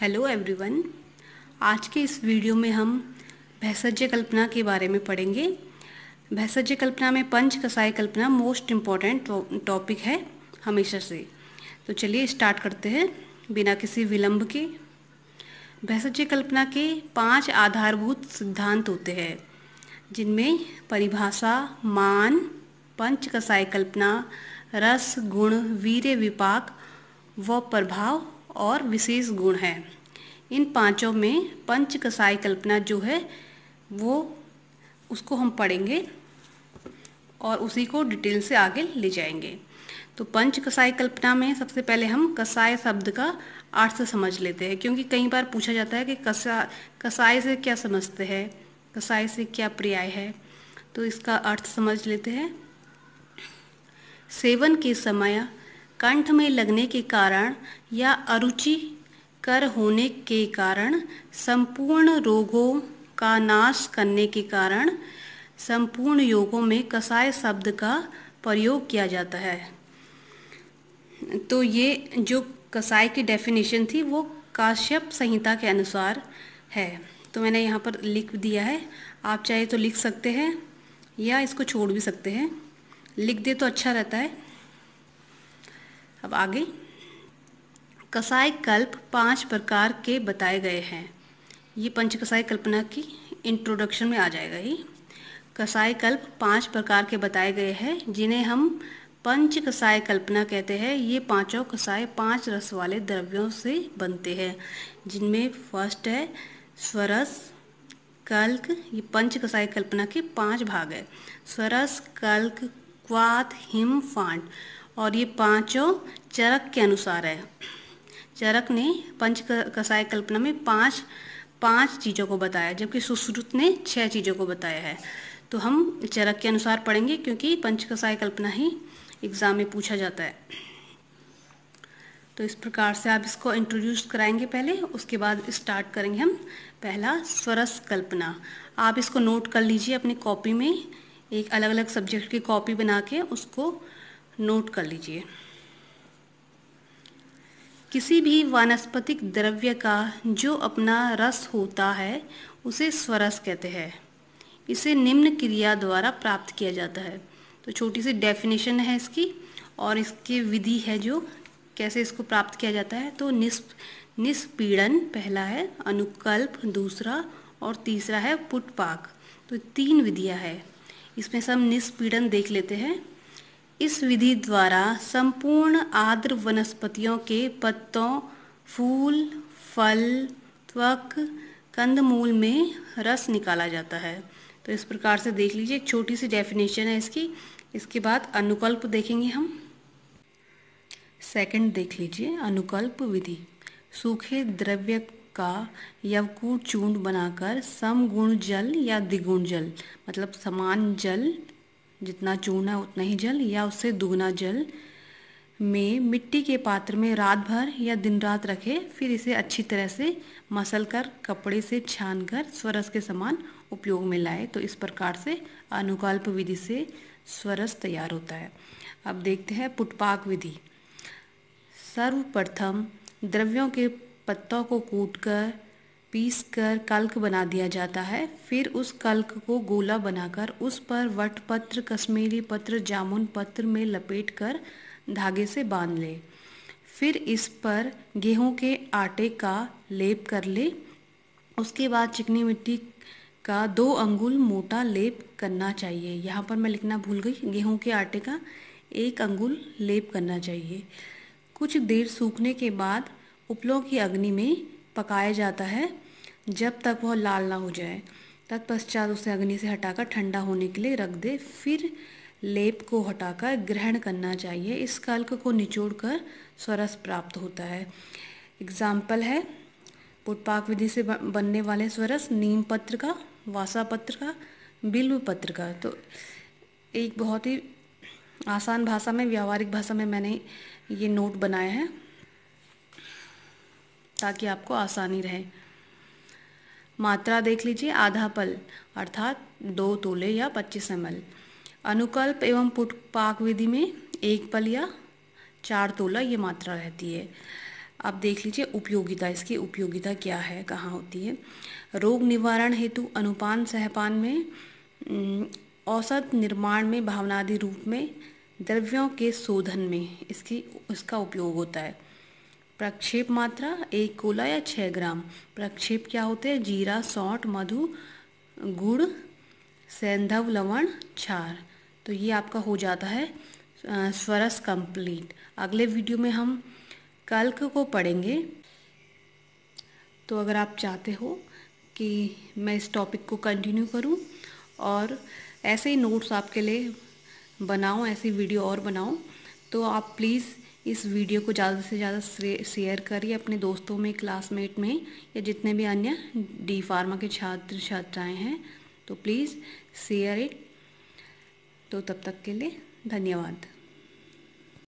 Hello everyone. आज के इस वीडियो में हम भैषज्य कल्पना के बारे में पढ़ेंगे। भैषज्य कल्पना में पंच कसाई कल्पना मोस्ट इम्पॉर्टेंट टॉपिक है हमेशा से। तो चलिए स्टार्ट करते हैं बिना किसी विलंब के। भैषज्य कल्पना के 5 आधारभूत सिद्धांत होते हैं, जिनमें परिभाषा, मान, पंच कसाई कल्पना, रस, गुण, वीर्य विपाक व प्रभाव और विशेष गुण है। इन पांचों में पंच कसाई कल्पना जो है वो उसको हम पढ़ेंगे और उसी को डिटेल से आगे ले जाएंगे। तो पंच कसाई कल्पना में सबसे पहले हम कसाय शब्द का अर्थ समझ लेते हैं, क्योंकि कई बार पूछा जाता है कि कसाय से क्या समझते हैं, कसाय से क्या पर्याय है। तो इसका अर्थ समझ लेते हैं। सेवन के समय कंठ में लगने के कारण या अरुचिकर होने के कारण, संपूर्ण रोगों का नाश करने के कारण संपूर्ण योगों में कसाय शब्द का प्रयोग किया जाता है। तो ये जो कसाय की डेफिनेशन थी वो काश्यप संहिता के अनुसार है। तो मैंने यहाँ पर लिख दिया है, आप चाहे तो लिख सकते हैं या इसको छोड़ भी सकते हैं, लिख दे तो अच्छा रहता है। अब आगे, कसाय कल्प 5 प्रकार के बताए गए हैं। ये पंच कसाई कल्पना की इंट्रोडक्शन में आ जाएगा। ये कसाय कल्प 5 प्रकार के बताए गए हैं, जिन्हें हम पंच कसाय कल्पना कहते हैं। ये पांचों कसाय 5 रस वाले द्रव्यों से बनते हैं, जिनमें फर्स्ट है स्वरस, कल्क। ये पंच कसाई कल्पना के 5 भाग है, स्वरस, कल्क, क्वाथ, हिम, फांड। और ये पांचों चरक के अनुसार है। चरक ने पंच कसाय कल्पना में पांच चीज़ों को बताया, जबकि सुश्रुत ने 6 चीज़ों को बताया है। तो हम चरक के अनुसार पढ़ेंगे, क्योंकि पंच कसाय कल्पना ही एग्जाम में पूछा जाता है। तो इस प्रकार से आप इसको इंट्रोड्यूस कराएंगे पहले, उसके बाद स्टार्ट करेंगे हम। पहला स्वरस कल्पना, आप इसको नोट कर लीजिए अपनी कॉपी में, एक अलग अलग सब्जेक्ट की कॉपी बना के उसको नोट कर लीजिए। किसी भी वानस्पतिक द्रव्य का जो अपना रस होता है उसे स्वरस कहते हैं। इसे निम्न क्रिया द्वारा प्राप्त किया जाता है। तो छोटी सी डेफिनेशन है इसकी, और इसकी विधि है जो कैसे इसको प्राप्त किया जाता है। तो निष्पीड़न पहला है, अनुकल्प दूसरा, और तीसरा है पुटपाक। तो 3 विधियां है। इसमें से हम निष्पीड़न देख लेते हैं। इस विधि द्वारा संपूर्ण आर्द्र वनस्पतियों के पत्तों, फूल, फल, त्वक, कंदमूल में रस निकाला जाता है। तो इस प्रकार से देख लीजिए, एक छोटी सी डेफिनेशन है इसकी। इसके बाद अनुकल्प देखेंगे हम। सेकंड देख लीजिए, अनुकल्प विधि। सूखे द्रव्य का यवकूट चूर्ण बनाकर समगुण जल या द्विगुण जल, मतलब समान जल, जितना चूर्ण है उतना ही जल या उससे दुगना जल में मिट्टी के पात्र में रात भर या दिन रात रखे, फिर इसे अच्छी तरह से मसल कर कपड़े से छान कर स्वरस के समान उपयोग में लाए। तो इस प्रकार से अनुकल्प विधि से स्वरस तैयार होता है। अब देखते हैं पुटपाक विधि। सर्वप्रथम द्रव्यों के पत्तों को कूटकर पीसकर कल्क बना दिया जाता है। फिर उस कल्क को गोला बनाकर उस पर वटपत्र, कश्मीरी पत्र, जामुन पत्र में लपेटकर धागे से बांध ले। फिर इस पर गेहूं के आटे का लेप कर ले। उसके बाद चिकनी मिट्टी का 2 अंगुल मोटा लेप करना चाहिए। यहाँ पर मैं लिखना भूल गई, गेहूं के आटे का 1 अंगुल लेप करना चाहिए। कुछ देर सूखने के बाद उपलों की अग्नि में पकाया जाता है, जब तक वह लाल ना हो जाए। तत्पश्चात उसे अग्नि से हटाकर ठंडा होने के लिए रख दे। फिर लेप को हटाकर ग्रहण करना चाहिए। इस कल्क को निचोड़कर स्वरस प्राप्त होता है। एग्जाम्पल है पुटपाक विधि से बनने वाले स्वरस: नीम पत्र का, वासा पत्र का, बिल्व पत्र का। तो एक बहुत ही आसान भाषा में, व्यावहारिक भाषा में मैंने ये नोट बनाया है ताकि आपको आसानी रहे। मात्रा देख लीजिए, आधा पल अर्थात 2 तोले या 25 ml। अनुकल्प एवं पुटपाक विधि में 1 पल या 4 तोला ये मात्रा रहती है। आप देख लीजिए उपयोगिता, इसकी उपयोगिता क्या है, कहाँ होती है। रोग निवारण हेतु अनुपान सहपान में, औषध निर्माण में, भावनादि रूप में, द्रव्यों के शोधन में इसका उपयोग होता है। प्रक्षेप मात्रा 1 गोला या 6 ग्राम। प्रक्षेप क्या होते हैं? जीरा, सौंठ, मधु, गुड़, सैंधव, लवण, क्षार। तो ये आपका हो जाता है स्वरस कंप्लीट। अगले वीडियो में हम कल्क को पढ़ेंगे। तो अगर आप चाहते हो कि मैं इस टॉपिक को कंटिन्यू करूं और ऐसे ही नोट्स आपके लिए बनाऊं, ऐसी वीडियो और बनाऊं, तो आप प्लीज़ इस वीडियो को ज़्यादा से ज़्यादा शेयर करिए अपने दोस्तों में, क्लासमेट में, या जितने भी अन्य डी फार्मा के छात्र छात्राएं हैं, तो प्लीज़ शेयर इट। तो तब तक के लिए धन्यवाद।